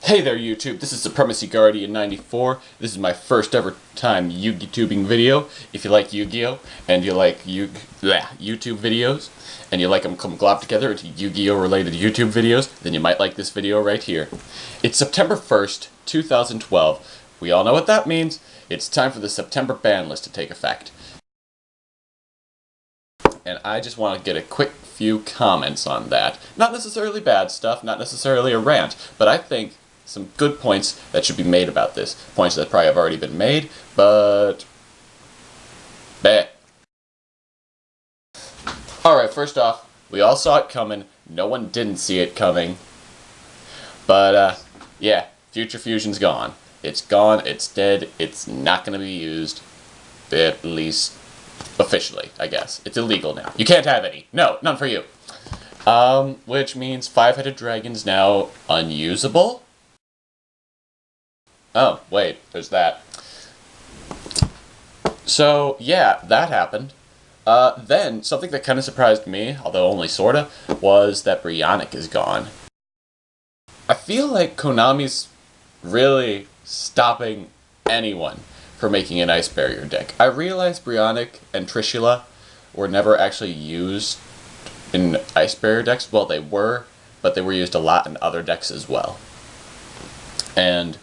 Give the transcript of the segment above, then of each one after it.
Hey there YouTube, this is Supremacy Guardian 94. This is my first ever time yugitubing video. If you like Yu-Gi-Oh! And you like YouTube videos, and you like them globbed together into Yu-Gi-Oh! Related YouTube videos, then you might like this video right here. It's September 1st, 2012. We all know what that means. It's time for the September ban list to take effect. And I just want to get a quick few comments on that. Not necessarily bad stuff, not necessarily a rant, but I think some good points that should be made about this. Points that probably have already been made, but Alright, first off, we all saw it coming. No one didn't see it coming. But, yeah, Future Fusion's gone. It's gone, it's dead, it's not going to be used, at least officially, I guess. It's illegal now. You can't have any. No, none for you. Which means five-headed dragon's now unusable. Oh, wait, there's that. So, yeah, that happened. Then, something that kind of surprised me, although only sorta, was that Bryonic is gone. I feel like Konami's really stopping anyone from making an Ice Barrier deck. I realized Bryonic and Trishula were never actually used in Ice Barrier decks. Well, they were, but they were used a lot in other decks as well. And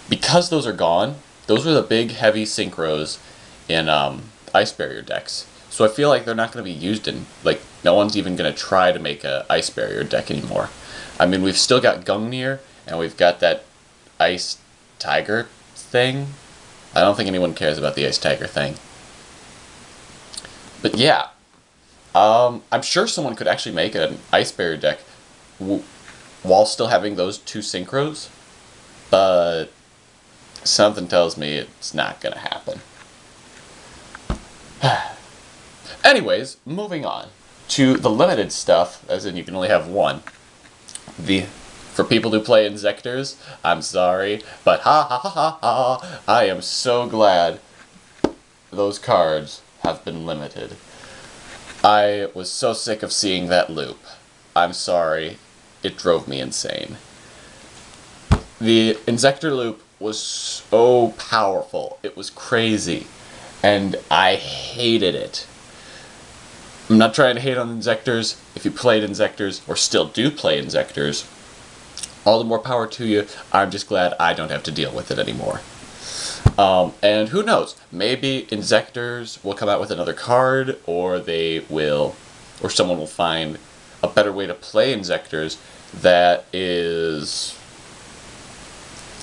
because those are gone, those were the big, heavy synchros in Ice Barrier decks. So I feel like they're not going to be used in, like, no one's even going to try to make a Ice Barrier deck anymore. I mean, we've still got Gungnir, and we've got that Ice Tiger thing. I don't think anyone cares about the Ice Tiger thing. But yeah, I'm sure someone could actually make an Ice Barrier deck while still having those two synchros, but something tells me it's not going to happen. Anyways, moving on to the limited stuff, as in you can only have one. For people who play Inzectors, I'm sorry, but ha ha ha ha ha, I am so glad those cards have been limited. I was so sick of seeing that loop. I'm sorry, it drove me insane. The Inzector loop was so powerful, it was crazy, and I hated it. I'm not trying to hate on Inzectors. If you played Inzectors, or still do play Inzectors, all the more power to you. I'm just glad I don't have to deal with it anymore. And who knows, maybe Inzectors will come out with another card, or someone will find a better way to play Inzectors that is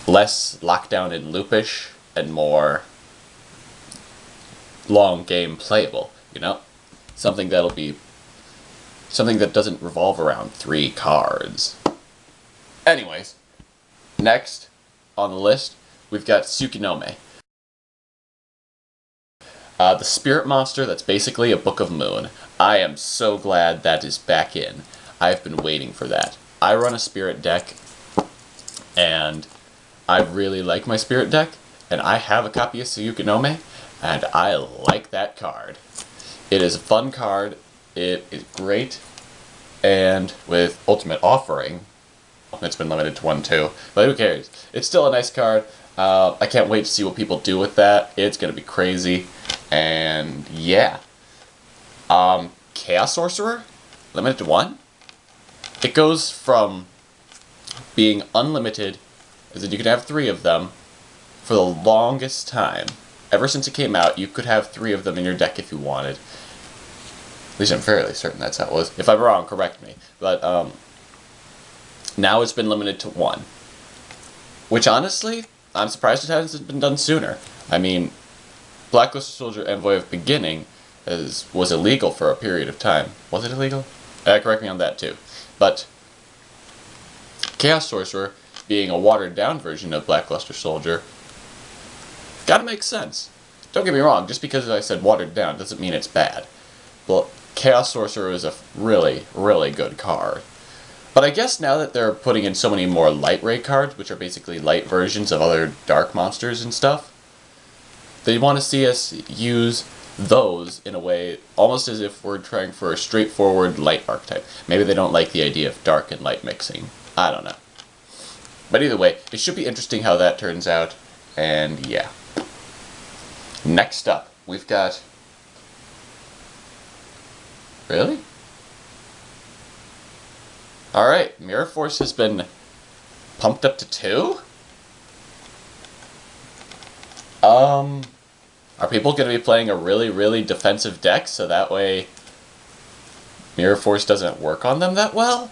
less lockdown and loopish and more long game playable, you know? Something that doesn't revolve around 3 cards. Anyways, next on the list, we've got Tsukinome. The spirit monster that's basically a Book of Moon. I am so glad that is back in. I've been waiting for that. I run a spirit deck, and I really like my spirit deck, and I have a copy of Tsukinome, and I like that card. It is a fun card, it is great, and with Ultimate Offering, it's been limited to 1 too, but who cares? It's still a nice card. I can't wait to see what people do with that. It's going to be crazy, and yeah. Chaos Sorcerer, limited to 1? It goes from being unlimited, as in you could have 3 of them, for the longest time. Ever since it came out, you could have 3 of them in your deck if you wanted. At least I'm fairly certain that's how it was. If I'm wrong, correct me. But, now it's been limited to 1. Which, honestly, I'm surprised it hasn't been done sooner. I mean, Blackluster Soldier Envoy of Beginning was illegal for a period of time. Was it illegal? Correct me on that, too. But Chaos Sorcerer, being a watered-down version of Blackluster Soldier, gotta make sense. Don't get me wrong, just because I said watered down doesn't mean it's bad. Well, Chaos Sorcerer is a really, really good card. But I guess now that they're putting in so many more light ray cards, which are basically light versions of other dark monsters and stuff, they want to see us use those in a way almost as if we're trying for a straightforward light archetype. Maybe they don't like the idea of dark and light mixing. I don't know. But either way, it should be interesting how that turns out. And yeah. Next up, we've got... Really? Alright, Mirror Force has been pumped up to 2? Are people going to be playing a really, really defensive deck so that way Mirror Force doesn't work on them that well?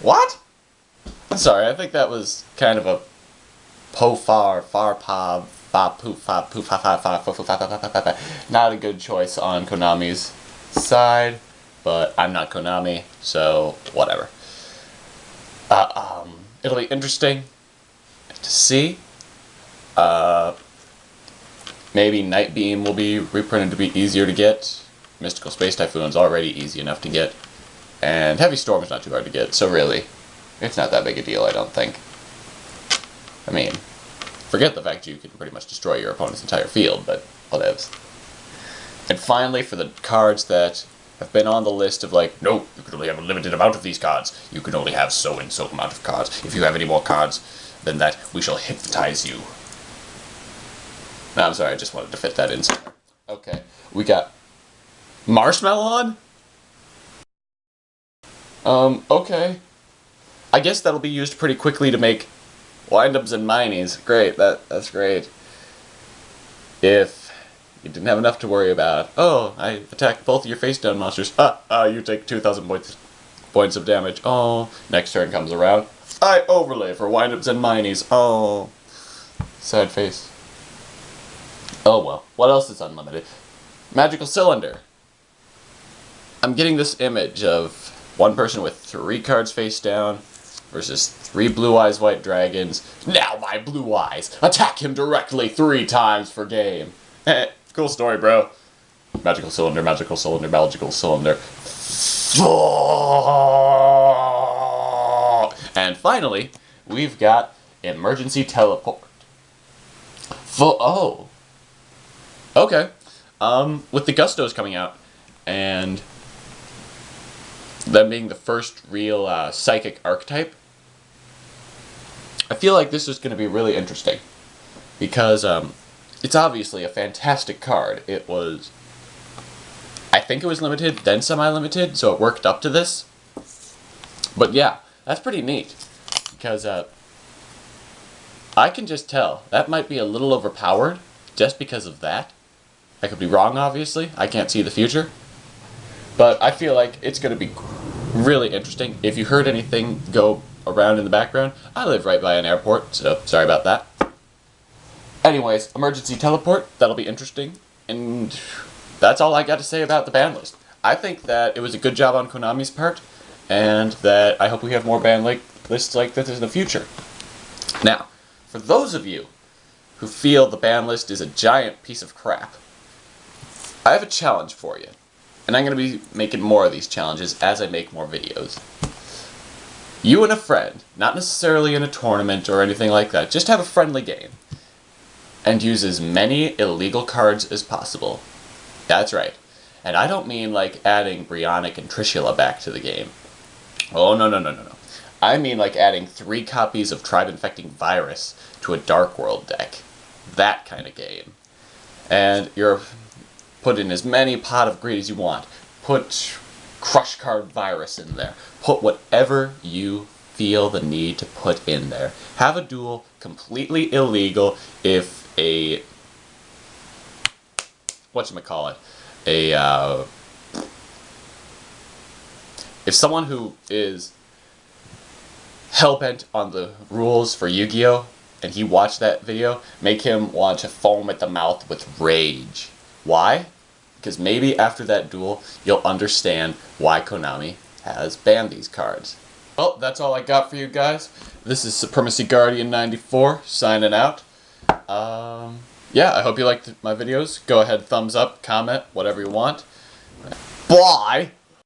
What? I'm sorry, I think that was kind of a not a good choice on Konami's side, but I'm not Konami, so whatever. It'll be interesting to see. Maybe Night Beam will be reprinted to be easier to get. Mystical Space Typhoon's already easy enough to get. And Heavy Storm's not too hard to get, so really, it's not that big a deal, I don't think. I mean, forget the fact you can pretty much destroy your opponent's entire field, but whatevs. And finally, for the cards that have been on the list of like, no, you can only have a limited amount of these cards. You can only have so and so amount of cards. If you have any more cards than that, we shall hypnotize you. No, I'm sorry, I just wanted to fit that in somewhere. Okay, we got Marshmallow on? Okay. I guess that'll be used pretty quickly to make windups and minies. Great, that's great. If you didn't have enough to worry about. Oh, I attacked both of your face down monsters. You take 2,000 points of damage. Oh, next turn comes around. I overlay for windups and minies. Oh, sad face. Oh well, what else is unlimited? Magical Cylinder. I'm getting this image of one person with 3 cards face down versus 3 Blue Eyes White Dragons. Now my Blue Eyes! Attack him directly 3 times per game. Cool story, bro. Magical Cylinder, Magical Cylinder, Magical Cylinder. And finally, we've got Emergency Teleport. Oh. Okay. With the Gustos coming out, and them being the first real psychic archetype, I feel like this is going to be really interesting. Because it's obviously a fantastic card. It was... I think it was limited, then semi-limited, so it worked up to this. But yeah, that's pretty neat. Because I can just tell, that might be a little overpowered, just because of that. I could be wrong, obviously. I can't see the future. But I feel like it's going to be really interesting. If you heard anything go around in the background, I live right by an airport, so sorry about that. Anyways, Emergency Teleport, that'll be interesting. And that's all I got to say about the ban list. I think that it was a good job on Konami's part, and that I hope we have more ban lists like this in the future. Now, for those of you who feel the ban list is a giant piece of crap, I have a challenge for you. And I'm going to be making more of these challenges as I make more videos. You and a friend, not necessarily in a tournament or anything like that, just have a friendly game. And use as many illegal cards as possible. That's right. And I don't mean like adding Brionic and Trishula back to the game. Oh, no. I mean like adding 3 copies of Tribe Infecting Virus to a Dark World deck. That kind of game. And you're... Put in as many Pot of Greed as you want. Put Crush Card Virus in there. Put whatever you feel the need to put in there. Have a duel completely illegal if a... whatchamacallit? If someone who is hell-bent on the rules for Yu-Gi-Oh! And he watched that video, make him want to foam at the mouth with rage. Why? Because maybe after that duel, you'll understand why Konami has banned these cards. Well, that's all I got for you guys. This is Supremacy Guardian 94, signing out. Yeah, I hope you liked my videos. Go ahead, thumbs up, comment, whatever you want. Bye!